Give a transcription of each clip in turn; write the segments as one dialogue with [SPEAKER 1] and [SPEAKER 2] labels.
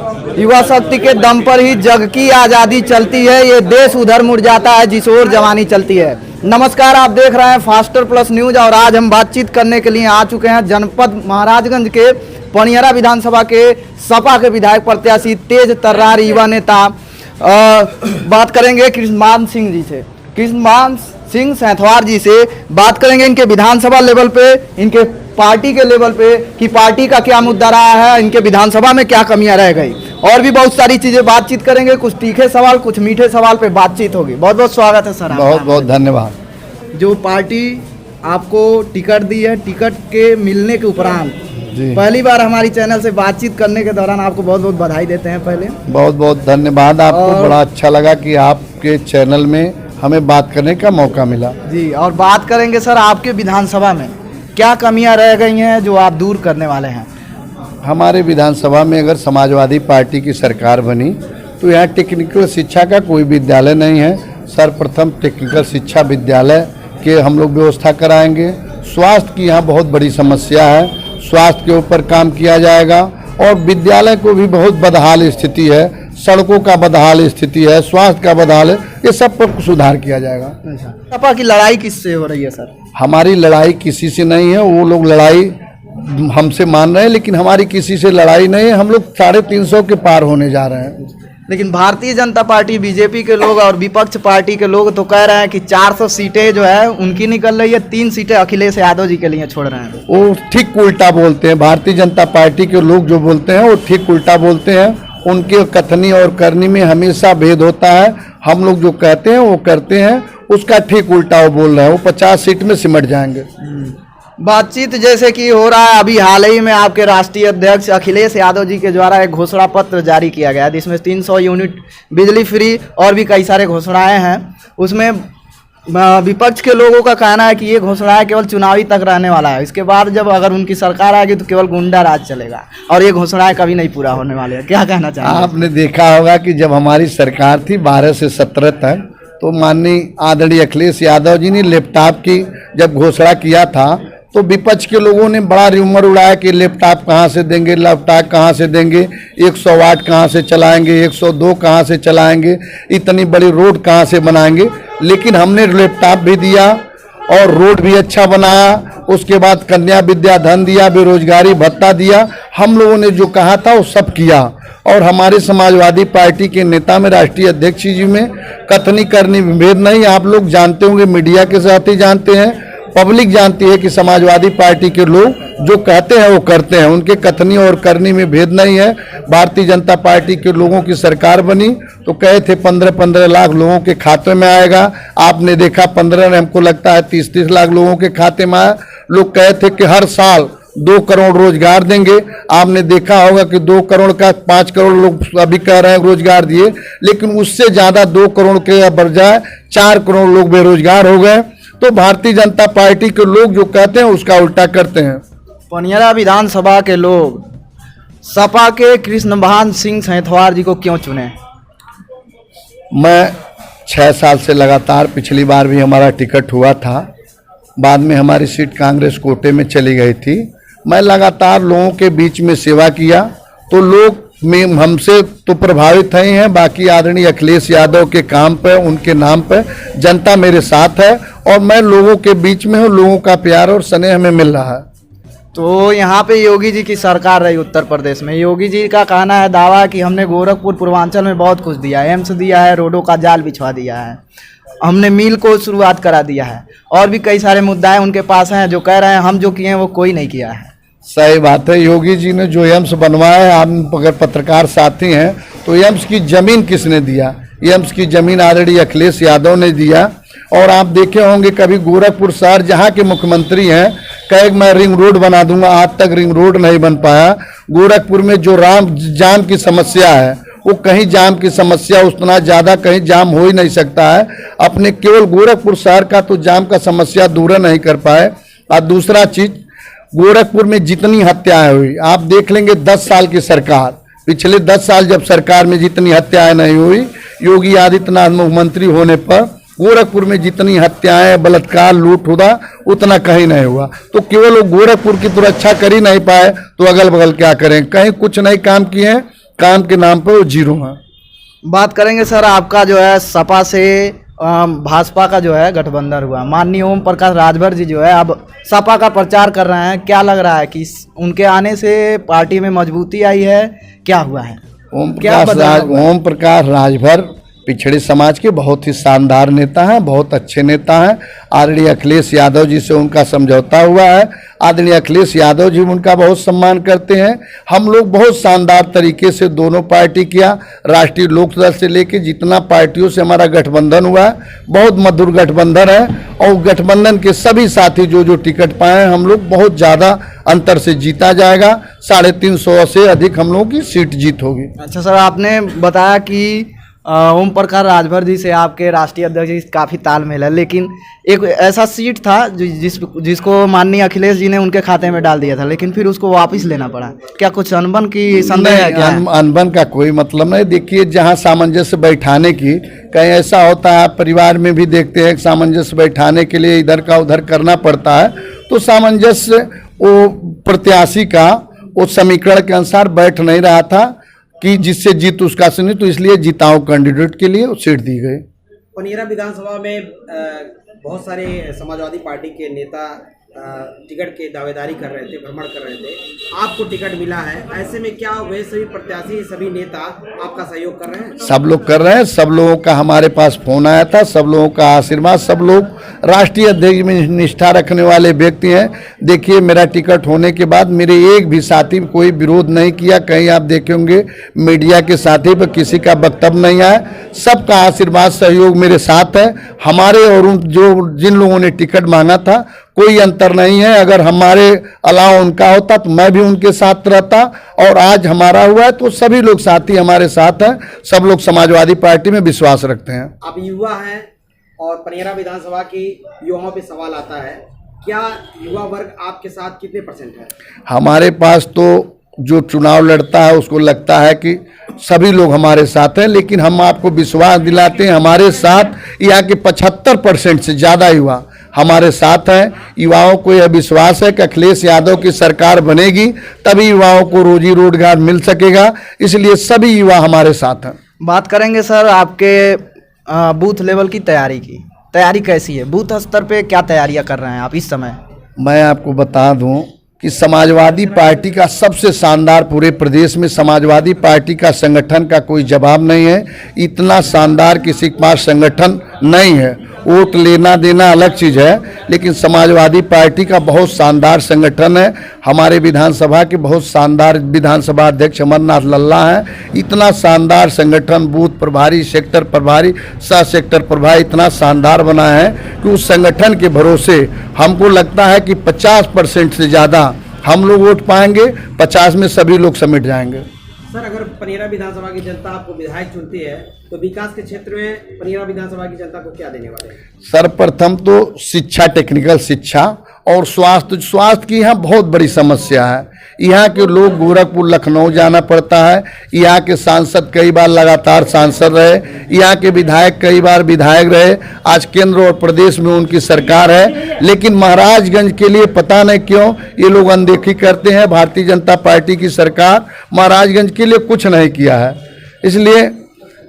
[SPEAKER 1] युवा शक्ति के दम पर ही जग की आज़ादी चलती है, ये देश उधर मुड़ जाता है जिस ओर जवानी चलती है। नमस्कार, आप देख रहे हैं फास्टर प्लस न्यूज और आज हम बातचीत करने के लिए आ चुके हैं जनपद महाराजगंज के पनियरा विधानसभा के सपा के विधायक प्रत्याशी तेज तर्रार युवा नेता। बात करेंगे कृष्णमान सिंह जी से, कृष्णमान सिंह सैंथवार जी से बात करेंगे इनके विधानसभा लेवल पे, इनके पार्टी के लेवल पे कि पार्टी का क्या मुद्दा रहा है, इनके विधानसभा में क्या कमियां रह गई और भी बहुत सारी चीजें बातचीत करेंगे। कुछ तीखे सवाल, कुछ मीठे सवाल पे बातचीत होगी। बहुत बहुत स्वागत है सर।
[SPEAKER 2] बहुत बहुत धन्यवाद।
[SPEAKER 1] जो पार्टी आपको टिकट दी है, टिकट के मिलने के उपरांत पहली बार हमारी चैनल से बातचीत करने के दौरान आपको बहुत बहुत बधाई देते हैं। पहले बहुत
[SPEAKER 2] बहुत धन्यवाद आपको, बड़ा अच्छा लगा कि आपके चैनल में हमें बात करने का मौका मिला
[SPEAKER 1] जी। और बात करेंगे सर आपके विधानसभा में क्या कमियां रह गई हैं जो आप दूर करने वाले हैं।
[SPEAKER 2] हमारे विधानसभा में अगर समाजवादी पार्टी की सरकार बनी तो यहाँ टेक्निकल शिक्षा का कोई विद्यालय नहीं है। सर्वप्रथम टेक्निकल शिक्षा विद्यालय के हम लोग व्यवस्था कराएंगे। स्वास्थ्य की यहाँ बहुत बड़ी समस्या है, स्वास्थ्य के ऊपर काम किया जाएगा। और विद्यालय को भी बहुत बदहाल स्थिति है, सड़कों का बदहाल स्थिति है, स्वास्थ्य का बदहाल है, ये सब पर सुधार किया जाएगा।
[SPEAKER 1] सपा की लड़ाई किससे हो रही है सर?
[SPEAKER 2] हमारी लड़ाई किसी से नहीं है, वो लोग लड़ाई हमसे मान रहे हैं, लेकिन हमारी किसी से लड़ाई नहीं है। हम लोग 350 के पार होने जा रहे हैं।
[SPEAKER 1] लेकिन भारतीय जनता पार्टी, बीजेपी के लोग और विपक्ष पार्टी के लोग तो कह रहे हैं कि 400 सीटें जो है उनकी निकल रही है, 3 सीटें अखिलेश यादव जी के लिए छोड़ रहे हैं।
[SPEAKER 2] वो ठीक उल्टा बोलते हैं। भारतीय जनता पार्टी के लोग जो बोलते हैं वो ठीक उल्टा बोलते हैं। उनके कथनी और करनी में हमेशा भेद होता है। हम लोग जो कहते हैं वो करते हैं, उसका ठीक उल्टा वो बोल रहे हैं। वो 50 सीट में सिमट जाएंगे।
[SPEAKER 1] बातचीत जैसे कि हो रहा है अभी हाल ही में, आपके राष्ट्रीय अध्यक्ष अखिलेश यादव जी के द्वारा एक घोषणा पत्र जारी किया गया जिसमें 300 यूनिट बिजली फ्री और भी कई सारे घोषणाएं हैं। उसमें विपक्ष के लोगों का कहना है कि ये घोषणाएं केवल चुनावी तक रहने वाला है, इसके बाद जब अगर उनकी सरकार आएगी तो केवल गुंडा राज चलेगा और ये घोषणाएं कभी नहीं पूरा होने वाली है। क्या कहना चाहेंगे?
[SPEAKER 2] आपने देखा होगा कि जब हमारी सरकार थी 12 से 17 तक, तो माननीय आदरणीय अखिलेश यादव जी ने लैपटॉप की जब घोषणा किया था तो विपक्ष के लोगों ने बड़ा र्यूमर उड़ाया कि लैपटॉप कहाँ से देंगे, लैपटॉप कहाँ से देंगे, 100 वाट कहाँ से चलाएंगे, 102 कहाँ से चलाएंगे, इतनी बड़ी रोड कहाँ से बनाएंगे। लेकिन हमने लैपटॉप भी दिया और रोड भी अच्छा बनाया। उसके बाद कन्या विद्या धन दिया, बेरोजगारी भत्ता दिया। हम लोगों ने जो कहा था वो सब किया। और हमारे समाजवादी पार्टी के नेता में, राष्ट्रीय अध्यक्ष जी में कथनी करनी भेद नहीं। आप लोग जानते होंगे, मीडिया के साथ ही जानते हैं, पब्लिक जानती है कि समाजवादी पार्टी के लोग जो कहते हैं वो करते हैं। उनके कथनी और करनी में भेद नहीं है। भारतीय जनता पार्टी के लोगों की सरकार बनी तो कहे थे 15-15 लाख लोगों के खाते में आएगा। आपने देखा 15 ने, हमको लगता है 30-30 लाख लोगों के खाते में आया। लोग कहे थे कि हर साल 2 करोड़ रोजगार देंगे। आपने देखा होगा कि 2 करोड़ का 5 करोड़ लोग अभी कह रहे हैं रोजगार दिए, लेकिन उससे ज़्यादा 2 करोड़ के बजाय 4 करोड़ लोग बेरोजगार हो गए। तो भारतीय जनता पार्टी के लोग जो कहते हैं उसका उल्टा करते हैं।
[SPEAKER 1] पनियरा विधानसभा के लोग सपा के कृष्णमान सिंह सैंथवार जी को क्यों चुने?
[SPEAKER 2] मैं 6 साल से लगातार, पिछली बार भी हमारा टिकट हुआ था, बाद में हमारी सीट कांग्रेस कोटे में चली गई थी। मैं लगातार लोगों के बीच में सेवा किया तो लोग हमसे तो प्रभावित नहीं हैं। बाकी आदरणीय अखिलेश यादव के काम पे, उनके नाम पे जनता मेरे साथ है और मैं लोगों के बीच में हूँ। लोगों का प्यार और स्नेह हमें मिल रहा है।
[SPEAKER 1] तो यहाँ पे योगी जी की सरकार रही उत्तर प्रदेश में। योगी जी का कहना है, दावा कि हमने गोरखपुर पूर्वांचल में बहुत कुछ दिया है, एम्स दिया है, रोडों का जाल बिछवा दिया है, हमने मिल को शुरुआत करा दिया है और भी कई सारे मुद्दाएं उनके पास हैं जो कह रहे हैं हम जो किए हैं वो कोई नहीं किया है।
[SPEAKER 2] सही बात है। योगी जी ने जो एम्स बनवाया है, आप अगर पत्रकार साथी हैं तो एम्स की जमीन किसने दिया? एम्स की जमीन आदरणीय अखिलेश यादव ने दिया। और आप देखे होंगे कभी गोरखपुर शहर जहाँ के मुख्यमंत्री हैं, कहे मैं रिंग रोड बना दूंगा, आज तक रिंग रोड नहीं बन पाया। गोरखपुर में जो जाम की समस्या है, वो कहीं जाम की समस्या उतना ज़्यादा कहीं जाम हो ही नहीं सकता है। अपने केवल गोरखपुर शहर का तो जाम का समस्या दूर नहीं कर पाए। और दूसरा चीज़, गोरखपुर में जितनी हत्याएं हुई, आप देख लेंगे 10 साल की सरकार, पिछले 10 साल जब सरकार में जितनी हत्याएं नहीं हुई, योगी आदित्यनाथ मुख्यमंत्री होने पर गोरखपुर में जितनी हत्याएं, बलात्कार, लूट हुआ उतना कहीं नहीं हुआ। तो केवल वो गोरखपुर की सुरक्षा कर ही नहीं पाए तो अगल बगल क्या करें? कहीं कुछ नहीं काम किए हैं। काम के नाम पर वो जीरो हैं।
[SPEAKER 1] बात करेंगे सर, आपका जो है सपा से भाजपा का जो है गठबंधन हुआ, माननीय ओम प्रकाश राजभर जी जो है अब सपा का प्रचार कर रहे हैं, क्या लग रहा है कि उनके आने से पार्टी में मजबूती आई है, क्या हुआ है?
[SPEAKER 2] ओम प्रकाश राजभर पिछड़े समाज के बहुत ही शानदार नेता हैं, बहुत अच्छे नेता हैं। आदरणीय अखिलेश यादव जी से उनका समझौता हुआ है। आदरणीय अखिलेश यादव जी उनका बहुत सम्मान करते हैं। हम लोग बहुत शानदार तरीके से दोनों पार्टी किया, राष्ट्रीय लोकदल से लेके जितना पार्टियों से हमारा गठबंधन हुआ है, बहुत मधुर गठबंधन है। और गठबंधन के सभी साथी जो जो टिकट पाए, हम लोग बहुत ज़्यादा अंतर से जीता जाएगा। 350 से अधिक हम लोगों की सीट जीत होगी।
[SPEAKER 1] अच्छा सर, आपने बताया कि ओम प्रकाश राजभर जी से आपके राष्ट्रीय अध्यक्ष जी काफ़ी तालमेल है, लेकिन एक ऐसा सीट था जिसको माननीय अखिलेश जी ने उनके खाते में डाल दिया था, लेकिन फिर उसको वापस लेना पड़ा। क्या कुछ अनबन की संदेह है क्या?
[SPEAKER 2] अनबन का कोई मतलब नहीं। देखिए, जहां सामंजस्य बैठाने की, कहीं ऐसा होता है परिवार में भी देखते हैं, सामंजस्य बैठाने के लिए इधर का उधर करना पड़ता है, तो सामंजस्य वो प्रत्याशी का वो समीकरण के अनुसार बैठ नहीं रहा था कि जिससे जीत उसका सुनी, तो इसलिए जिताऊ कैंडिडेट के लिए सीट दी गई।
[SPEAKER 3] पनेरा विधानसभा में बहुत सारे समाजवादी पार्टी के नेता टिकट के दावेदारी कर रहे थे, भ्रमण कर रहे थे, आपको टिकट मिला है, ऐसे में क्या वे सभी प्रत्याशी, सभी नेता आपका सहयोग कर रहे हैं?
[SPEAKER 2] सब लोग कर रहे हैं। सब लोगों का हमारे पास फोन आया था, सब लोगों का आशीर्वाद, सब लोग राष्ट्रीय अध्यक्ष में निष्ठा रखने वाले व्यक्ति हैं। देखिए, मेरा टिकट होने के बाद मेरे एक भी साथी कोई विरोध नहीं किया। कहीं आप देखेंगे मीडिया के साथी पर किसी का वक्तव्य नहीं आया। सबका आशीर्वाद सहयोग मेरे साथ है। हमारे और उन जिन लोगों ने टिकट मांगा था कोई अंतर नहीं है। अगर हमारे अलावा उनका होता तो मैं भी उनके साथ रहता, और आज हमारा हुआ है तो सभी लोग साथी हमारे साथ हैं। सब लोग समाजवादी पार्टी में विश्वास रखते हैं।
[SPEAKER 3] आप युवा हैं और पनेरा विधानसभा की युवाओं पे सवाल आता है, क्या युवा वर्ग आपके साथ कितने % है?
[SPEAKER 2] हमारे पास तो जो चुनाव लड़ता है उसको लगता है कि सभी लोग हमारे साथ हैं, लेकिन हम आपको विश्वास दिलाते हैं हमारे साथ यहाँ के 75% से ज़्यादा युवा हमारे साथ हैं। युवाओं को यह विश्वास है कि अखिलेश यादव की सरकार बनेगी तभी युवाओं को रोजी रोजगार मिल सकेगा, इसलिए सभी युवा हमारे साथ हैं।
[SPEAKER 1] बात करेंगे सर आपके बूथ लेवल की तैयारी कैसी है? बूथ स्तर पे क्या तैयारियां कर रहे हैं आप इस समय?
[SPEAKER 2] मैं आपको बता दूं कि समाजवादी पार्टी का सबसे शानदार, पूरे प्रदेश में समाजवादी पार्टी का संगठन का कोई जवाब नहीं है। इतना शानदार किसी के पास संगठन नहीं है। वोट लेना देना अलग चीज़ है, लेकिन समाजवादी पार्टी का बहुत शानदार संगठन है। हमारे विधानसभा के बहुत शानदार विधानसभा अध्यक्ष अमरनाथ लल्ला हैं। इतना शानदार संगठन, बूथ प्रभारी, सेक्टर प्रभारी, सह सेक्टर प्रभारी इतना शानदार बना है कि उस संगठन के भरोसे हमको लगता है कि 50% से ज़्यादा हम लोग वोट पाएंगे, 50 में सभी लोग समेट जाएंगे।
[SPEAKER 3] सर, अगर पनेरा विधानसभा की जनता आपको विधायक चुनती है तो विकास के क्षेत्र में पनेरा विधानसभा की जनता को क्या देने वाले हैं?
[SPEAKER 2] सर्वप्रथम तो शिक्षा, टेक्निकल शिक्षा और स्वास्थ्य की यहाँ बहुत बड़ी समस्या है। यहाँ के लोग गोरखपुर, लखनऊ जाना पड़ता है। यहाँ के सांसद कई बार लगातार सांसद रहे, यहाँ के विधायक कई बार विधायक रहे। आज केंद्र और प्रदेश में उनकी सरकार है, लेकिन महाराजगंज के लिए पता नहीं क्यों ये लोग अनदेखी करते हैं। भारतीय जनता पार्टी की सरकार महाराजगंज के लिए कुछ नहीं किया है। इसलिए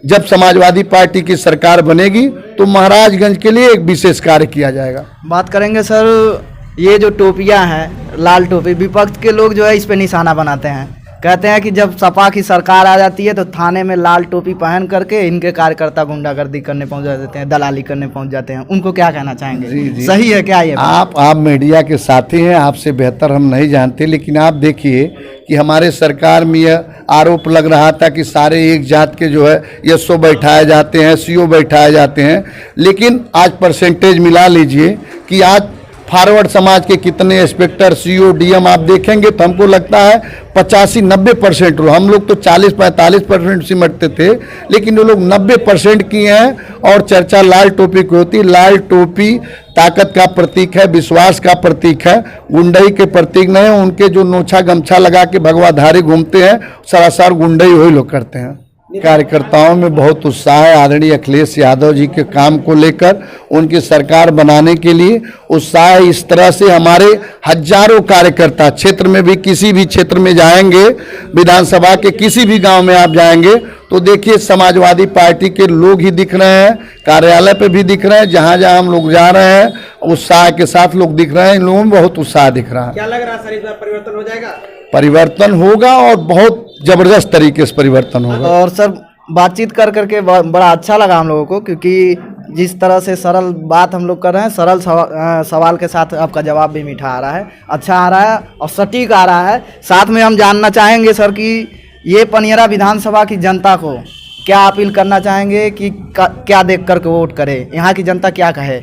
[SPEAKER 2] जब समाजवादी पार्टी की सरकार बनेगी तो महाराजगंज के लिए एक विशेष कार्य किया जाएगा।
[SPEAKER 1] बात करेंगे सर, ये जो टोपियां हैं, लाल टोपी, विपक्ष के लोग जो है इस पे निशाना बनाते हैं, कहते हैं कि जब सपा की सरकार आ जाती है तो थाने में लाल टोपी पहन करके इनके कार्यकर्ता गुंडागर्दी करने पहुंच जाते हैं, दलाली करने पहुंच जाते हैं। उनको क्या कहना चाहेंगे?
[SPEAKER 2] जी।
[SPEAKER 1] सही है क्या ये?
[SPEAKER 2] आप मीडिया के साथी हैं, आपसे बेहतर हम नहीं जानते, लेकिन आप देखिए कि हमारे सरकार में यह आरोप लग रहा था कि सारे एक जात के जो है एसओ बैठाए जाते हैं, सीओ बैठाए जाते हैं, लेकिन आज परसेंटेज मिला लीजिए कि आज फॉरवर्ड समाज के कितने इंस्पेक्टर, सीओ, डीएम आप देखेंगे तो हमको लगता है 85-90% हम लोग तो 40-45% सिमटते थे, लेकिन वो लोग 90% किए हैं। और चर्चा लाल टोपी की होती। लाल टोपी ताकत का प्रतीक है, विश्वास का प्रतीक है, गुंडई के प्रतीक नहीं है। उनके जो नोछा गमछा लगा के भगवाधारी घूमते हैं, सरासर गुंडई वही लोग करते हैं। कार्यकर्ताओं में बहुत उत्साह है। आदरणीय अखिलेश यादव जी के काम को लेकर, उनकी सरकार बनाने के लिए उत्साह है। इस तरह से हमारे हजारों कार्यकर्ता क्षेत्र में भी, किसी भी क्षेत्र में जाएंगे, विधानसभा के किसी भी गांव में आप जाएंगे तो देखिए समाजवादी पार्टी के लोग ही दिख रहे हैं, कार्यालय पे भी दिख रहे हैं, जहां जहां हम लोग जा रहे हैं उत्साह के साथ लोग दिख रहे हैं। इन लोगों में बहुत उत्साह दिख रहा है।
[SPEAKER 3] क्या लग रहा है सर, इस बार परिवर्तन हो जाएगा?
[SPEAKER 2] परिवर्तन होगा और बहुत जबरदस्त तरीके से परिवर्तन होगा।
[SPEAKER 1] और सर बातचीत कर करके बड़ा अच्छा लगा हम लोगों को, क्योंकि जिस तरह से सरल बात हम लोग कर रहे हैं, सरल सवाल के साथ आपका जवाब भी मीठा आ रहा है, अच्छा आ रहा है और सटीक आ रहा है। साथ में हम जानना चाहेंगे सर कि ये पनियरा विधानसभा की जनता को क्या अपील करना चाहेंगे कि क्या देख कर के वोट करें, यहाँ की जनता क्या कहे,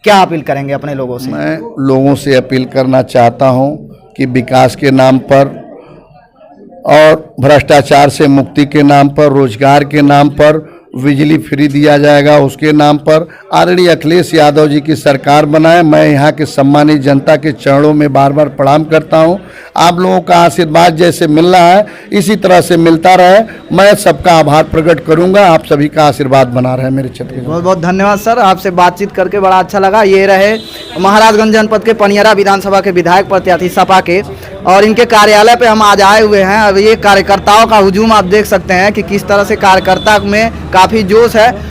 [SPEAKER 1] क्या अपील करेंगे अपने लोगों से?
[SPEAKER 2] मैं लोगों से अपील करना चाहता हूं कि विकास के नाम पर और भ्रष्टाचार से मुक्ति के नाम पर, रोजगार के नाम पर, बिजली फ्री दिया जाएगा उसके नाम पर आदरणीय अखिलेश यादव जी की सरकार बनाए। मैं यहाँ के सम्मानित जनता के चरणों में बार बार प्रणाम करता हूँ। आप लोगों का आशीर्वाद जैसे मिल रहा है इसी तरह से मिलता रहे। मैं सबका आभार प्रकट करूँगा। आप सभी का आशीर्वाद बना रहे मेरे क्षेत्र के।
[SPEAKER 1] बहुत बहुत धन्यवाद सर, आपसे बातचीत करके बड़ा अच्छा लगा। ये रहे महाराजगंज जनपद के पनियरा विधानसभा के विधायक प्रत्याशी सपा के, और इनके कार्यालय पे हम आज आए हुए हैं। अब ये कार्यकर्ताओं का हुजूम आप देख सकते हैं कि किस तरह से कार्यकर्ता में काफ़ी जोश है।